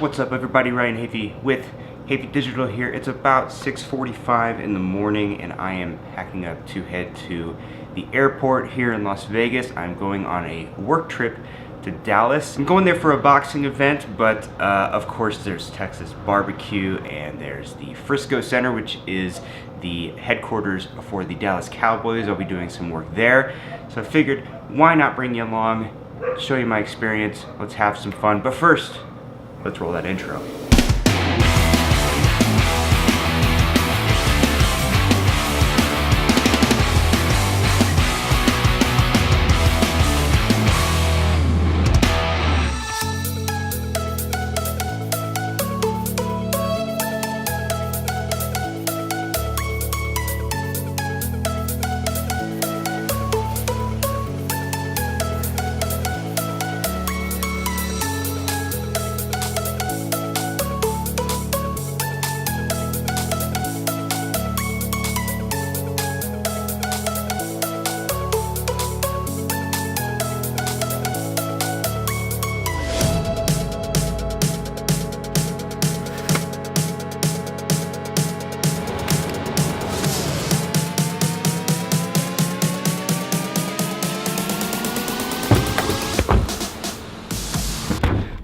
What's up everybody, Ryan Hafey with Hafey Digital here. It's about 6:45 in the morning and I am packing up to head to the airport here in Las Vegas. I'm going on a work trip to Dallas. I'm going there for a boxing event, but of course there's Texas BBQ and there's the Frisco Center, which is the headquarters for the Dallas Cowboys. I'll be doing some work there. So I figured, why not bring you along, show you my experience, let's have some fun. But first, let's roll that intro.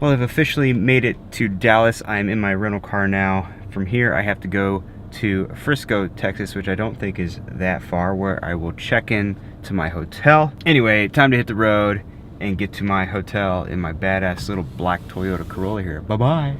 Well, I've officially made it to Dallas. I'm in my rental car now. From here, I have to go to Frisco, Texas, which I don't think is that far, where I will check in to my hotel. Anyway, time to hit the road and get to my hotel in my badass little black Toyota Corolla here. Bye-bye.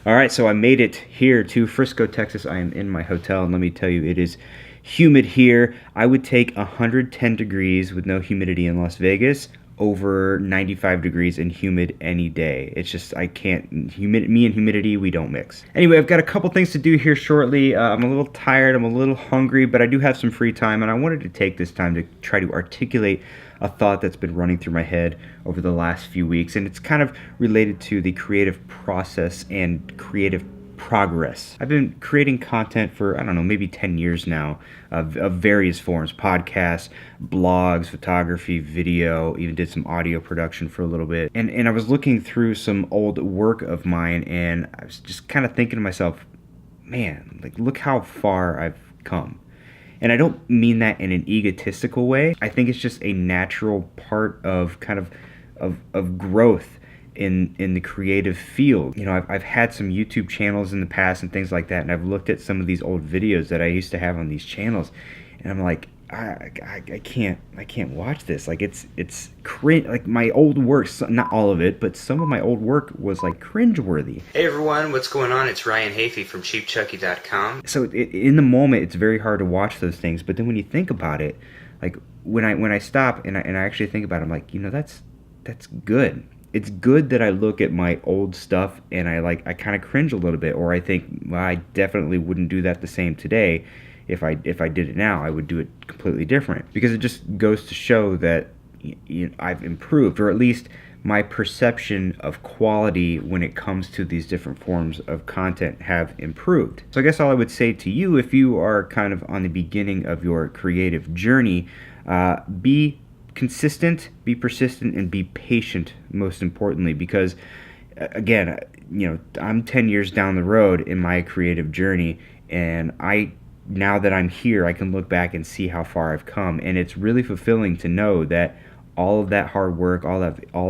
Alright, so I made it here to Frisco, Texas. I am in my hotel, and let me tell you, it is humid here. I would take 110 degrees with no humidity in Las Vegas over 95 degrees and humid any day. It's just, I can't, me and humidity, we don't mix. Anyway, I've got a couple things to do here shortly. I'm a little tired, I'm a little hungry, but I do have some free time, and I wanted to take this time to try to articulate a thought that's been running through my head over the last few weeks, and it's kind of related to the creative process and creative progress. I've been creating content for, I don't know, maybe 10 years now, of various forms: podcasts, blogs, photography, video, even did some audio production for a little bit. And I was looking through some old work of mine, and I was just kind of thinking to myself, man, like, look how far I've come. And I don't mean that in an egotistical way. I think it's just a natural part of kind of growth in the creative field. You know, I've had some YouTube channels in the past and things like that, and I've looked at some of these old videos that I used to have on these channels, and I'm like, I can't watch this. Like, it's cringe. Like, my old work, not all of it, but some of my old work was like cringeworthy. Hey everyone, what's going on? It's Ryan Hafey from CheapChucky.com. So in the moment, it's very hard to watch those things, but then when you think about it, like when I stop and I actually think about it, I'm like, you know, that's good. It's good that I look at my old stuff and I kind of cringe a little bit, or I think, well, I definitely wouldn't do that the same today. If I did it now, I would do it completely different, because it just goes to show that I've improved, or at least my perception of quality when it comes to these different forms of content have improved. So I guess all I would say to you, if you are kind of on the beginning of your creative journey, be consistent, be persistent, and be patient, most importantly, because again, you know, I'm 10 years down the road in my creative journey, and now that I'm here, I can look back and see how far I've come, and it's really fulfilling to know that all of that hard work, all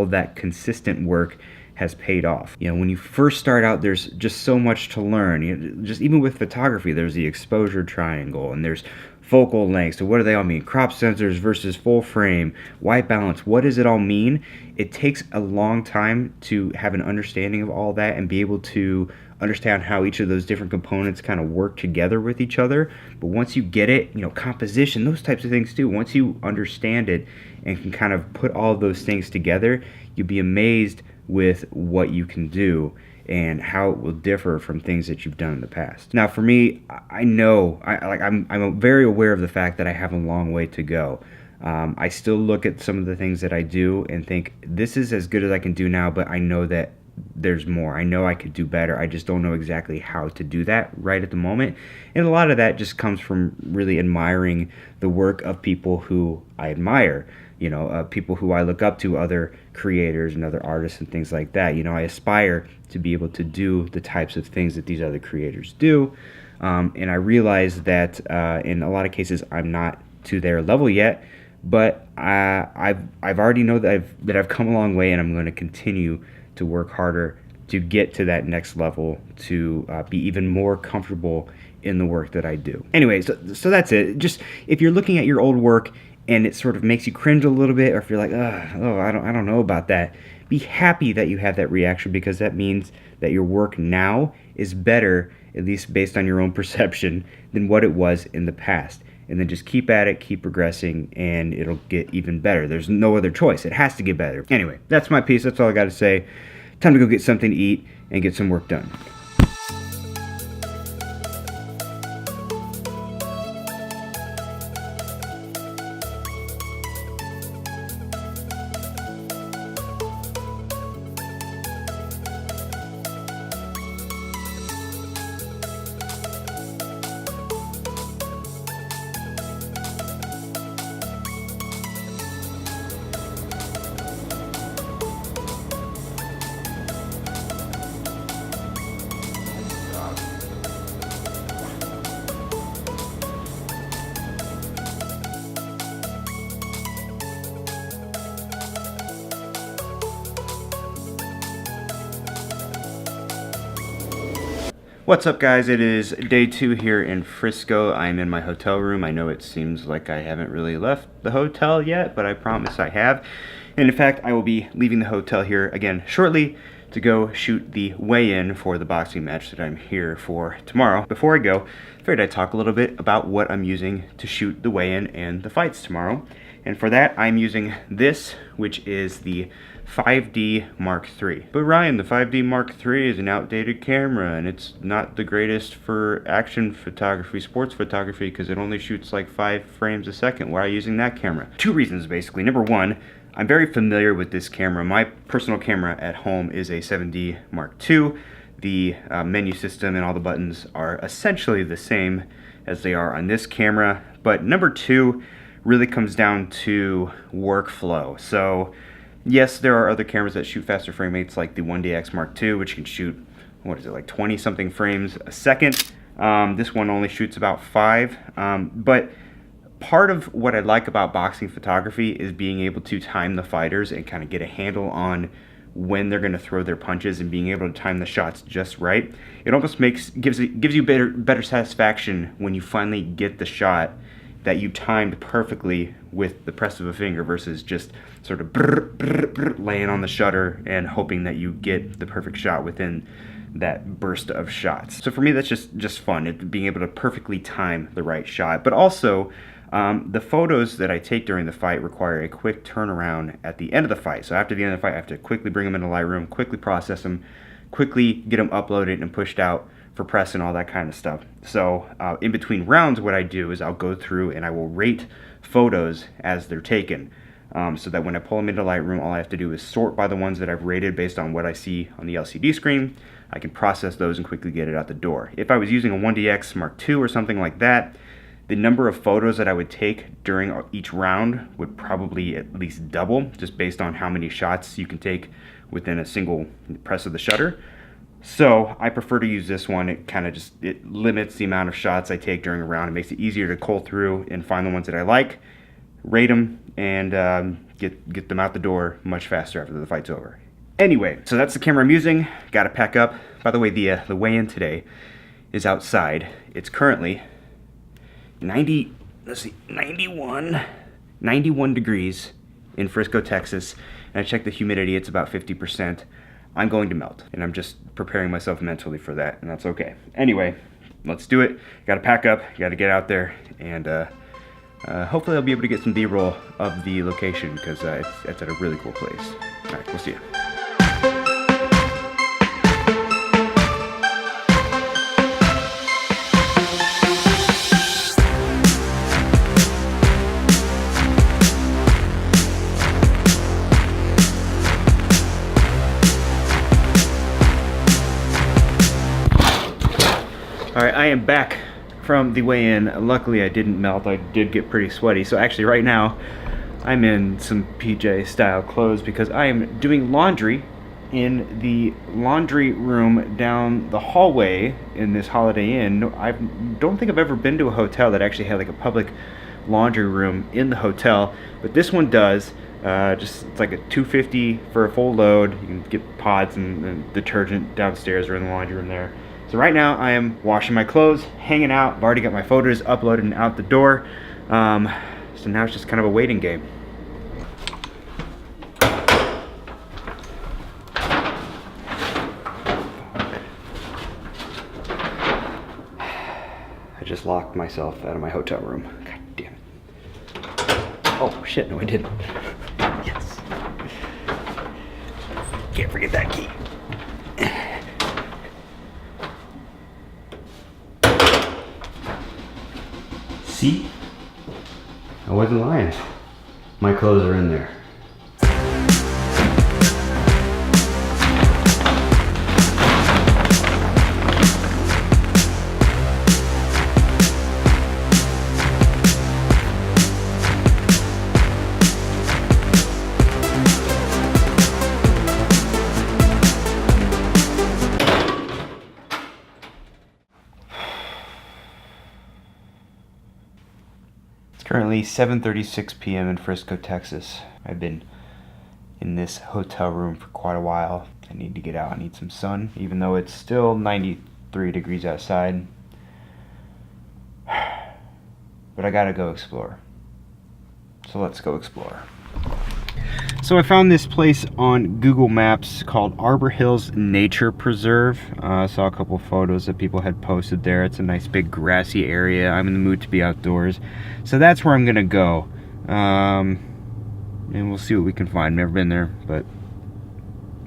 of that consistent work has paid off. You know, when you first start out, there's just so much to learn. You know, just even with photography, there's the exposure triangle, and there's focal lengths. So what do they all mean? Crop sensors versus full frame, white balance. What does it all mean? It takes a long time to have an understanding of all that and be able to understand how each of those different components kind of work together with each other. But once you get it, you know, composition, those types of things too, once you understand it and can kind of put all of those things together, you'll be amazed with what you can do and how it will differ from things that you've done in the past. Now, for me, I know, I'm very aware of the fact that I have a long way to go. I still look at some of the things that I do and think, this is as good as I can do now, but I know that there's more. I know I could do better. I just don't know exactly how to do that right at the moment. And a lot of that just comes from really admiring the work of people who I admire. People who I look up to, other creators and other artists and things like that. I aspire to be able to do the types of things that these other creators do. And I realize that in a lot of cases I'm not to their level yet, but I've already know that I've come a long way, and I'm going to continue to work harder to get to that next level, to be even more comfortable in the work that I do. Anyway, so that's it. Just if you're looking at your old work and it sort of makes you cringe a little bit, or if you're like, I don't know about that, be happy that you have that reaction, because that means that your work now is better, at least based on your own perception, than what it was in the past. And then just keep at it, keep progressing, and it'll get even better. There's no other choice. It has to get better. Anyway, that's my piece. That's all I got to say. Time to go get something to eat and get some work done. What's up, guys? It is day 2 here in Frisco. I'm in my hotel room. I know it seems like I haven't really left the hotel yet, but I promise I have. And in fact, I will be leaving the hotel here again shortly to go shoot the weigh-in for the boxing match that I'm here for tomorrow. Before I go, I figured I'd talk a little bit about what I'm using to shoot the weigh-in and the fights tomorrow. And for that, I'm using this, which is the 5D Mark III. But Ryan, the 5D Mark III is an outdated camera, and it's not the greatest for action photography, sports photography, because it only shoots like 5 frames a second. Why are you using that camera? 2 reasons, basically. Number one, I'm very familiar with this camera. My personal camera at home is a 7D Mark II. The menu system and all the buttons are essentially the same as they are on this camera. But number two really comes down to workflow. So yes, there are other cameras that shoot faster frame rates, like the 1DX Mark II, which can shoot, what is it, like 20 something frames a second. This one only shoots about 5. But part of what I like about boxing photography is being able to time the fighters and kind of get a handle on when they're going to throw their punches, and being able to time the shots just right. It almost gives you better satisfaction when you finally get the shot that you timed perfectly with the press of a finger, versus just sort of laying on the shutter and hoping that you get the perfect shot within that burst of shots. So for me, that's just fun, being able to perfectly time the right shot. But also, the photos that I take during the fight require a quick turnaround at the end of the fight. So after the end of the fight, I have to quickly bring them into Lightroom, quickly process them, quickly get them uploaded and pushed out for press and all that kind of stuff. So in between rounds, what I do is I'll go through and I will rate photos as they're taken. So that when I pull them into Lightroom, all I have to do is sort by the ones that I've rated based on what I see on the LCD screen. I can process those and quickly get it out the door. If I was using a 1DX Mark II or something like that, the number of photos that I would take during each round would probably at least double, just based on how many shots you can take within a single press of the shutter. So I prefer to use this one. It limits the amount of shots I take during a round. It makes it easier to cull through and find the ones that I like, rate them, and get them out the door much faster after the fight's over. Anyway, so that's the camera I'm using. Got to pack up. By the way, the weigh-in today is outside. It's currently 91 degrees in Frisco, Texas, and I checked the humidity. It's about 50%. I'm going to melt, and I'm just preparing myself mentally for that, and that's okay. Anyway, let's do it. Got to pack up, got to get out there, and hopefully I'll be able to get some B-roll of the location, because it's at a really cool place. All right, we'll see you. I am back from the weigh-in. Luckily, I didn't melt. I did get pretty sweaty. So actually, right now, I'm in some PJ-style clothes because I am doing laundry in the laundry room down the hallway in this Holiday Inn. I don't think I've ever been to a hotel that actually had like a public laundry room in the hotel, but this one does. Just it's like a $250 for a full load. You can get pods and detergent downstairs or in the laundry room there. So right now I am washing my clothes, hanging out. I've already got my photos uploaded and out the door. So now it's just kind of a waiting game. I just locked myself out of my hotel room. God damn it. Oh shit, no I didn't. Yes. Can't forget that key. See? I wasn't lying. My clothes are in there. Currently 7:36 p.m. in Frisco, Texas. I've been in this hotel room for quite a while. I need to get out. I need some sun, even though it's still 93 degrees outside. But I gotta go explore. So let's go explore. So I found this place on Google Maps called Arbor Hills Nature Preserve. I saw a couple photos that people had posted there. It's a nice big grassy area. I'm in the mood to be outdoors. So that's where I'm gonna go. And we'll see what we can find. Never been there, but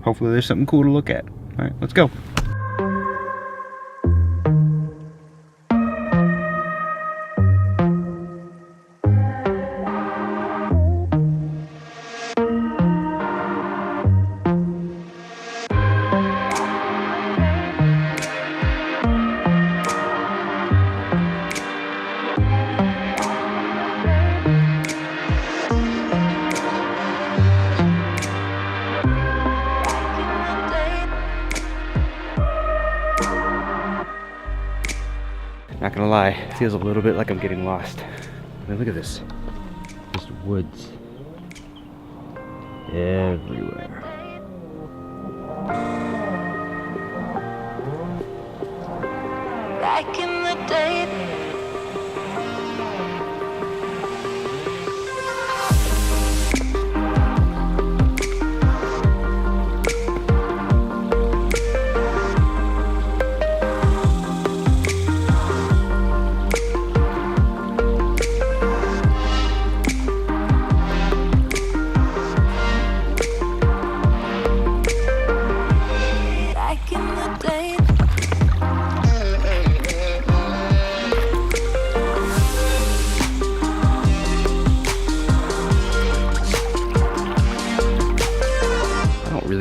hopefully there's something cool to look at. All right, let's go. Not gonna lie, it feels a little bit like I'm getting lost. I mean, look at this. Just woods everywhere. Back in the day.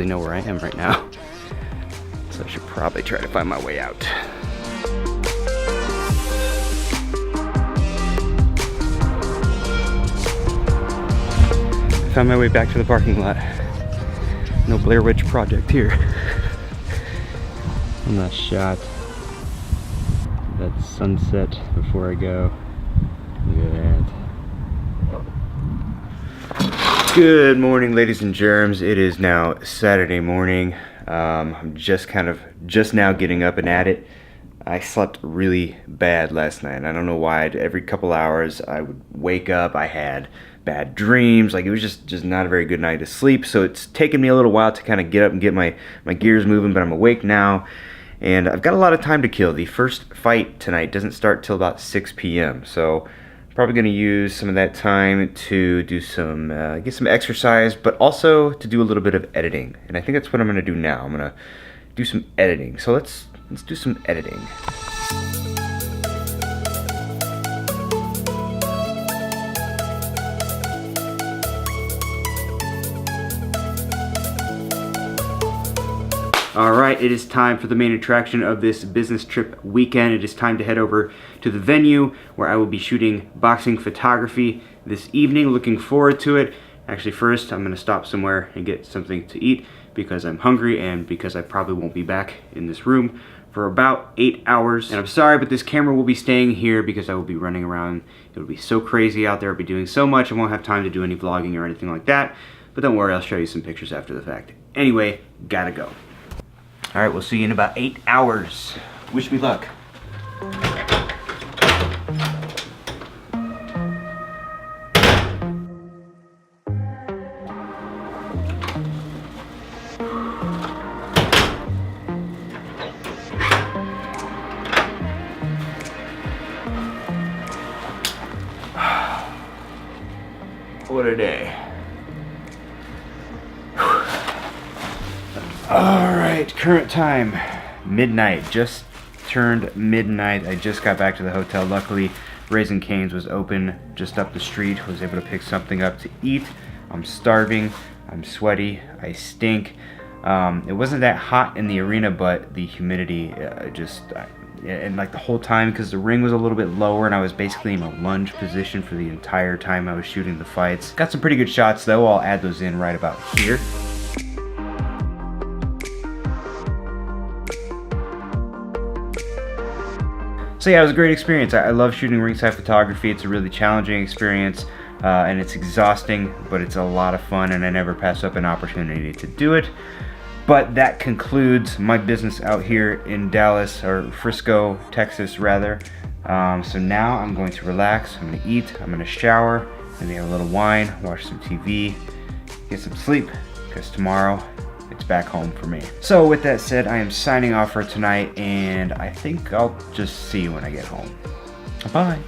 Know where I am right now, so I should probably try to find my way out. Found my way back to the parking lot. No Blair Witch Project here. On that shot, that sunset before I go. Look at that. Good morning, ladies and germs. It is now Saturday morning. I'm just now getting up and at it. I slept really bad last night. I don't know why. Every couple hours I would wake up. I had bad dreams. Like, it was just not a very good night to sleep. So it's taken me a little while to kind of get up and get my gears moving, but I'm awake now. And I've got a lot of time to kill. The first fight tonight doesn't start till about 6 p.m. So probably going to use some of that time to do some, get some exercise, but also to do a little bit of editing. And I think that's what I'm going to do now. I'm going to do some editing. So let's do some editing. All right, it is time for the main attraction of this business trip weekend. It is time to head over to the venue where I will be shooting boxing photography this evening. Looking forward to it. Actually, first, I'm gonna stop somewhere and get something to eat because I'm hungry and because I probably won't be back in this room for about 8 hours. And I'm sorry, but this camera will be staying here because I will be running around. It'll be so crazy out there. I'll be doing so much. I won't have time to do any vlogging or anything like that. But don't worry, I'll show you some pictures after the fact. Anyway, gotta go. All right, we'll see you in about 8 hours. Wish me luck. What a day. All right, current time, midnight. Just turned midnight. I just got back to the hotel. Luckily, Raising Cane's was open just up the street. Was able to pick something up to eat. I'm starving. I'm sweaty. I stink. It wasn't that hot in the arena, but the humidity and like the whole time, because the ring was a little bit lower and I was basically in a lunge position for the entire time I was shooting the fights. Got some pretty good shots though. I'll add those in right about here. So yeah, it was a great experience. I love shooting ringside photography. It's a really challenging experience and it's exhausting, but it's a lot of fun and I never pass up an opportunity to do it. But that concludes my business out here in Dallas, or Frisco, Texas rather. So now I'm going to relax, I'm gonna eat, I'm gonna shower, maybe have a little wine, watch some TV, get some sleep, because tomorrow it's back home for me. So with that said, I am signing off for tonight, and I think I'll just see you when I get home. Bye.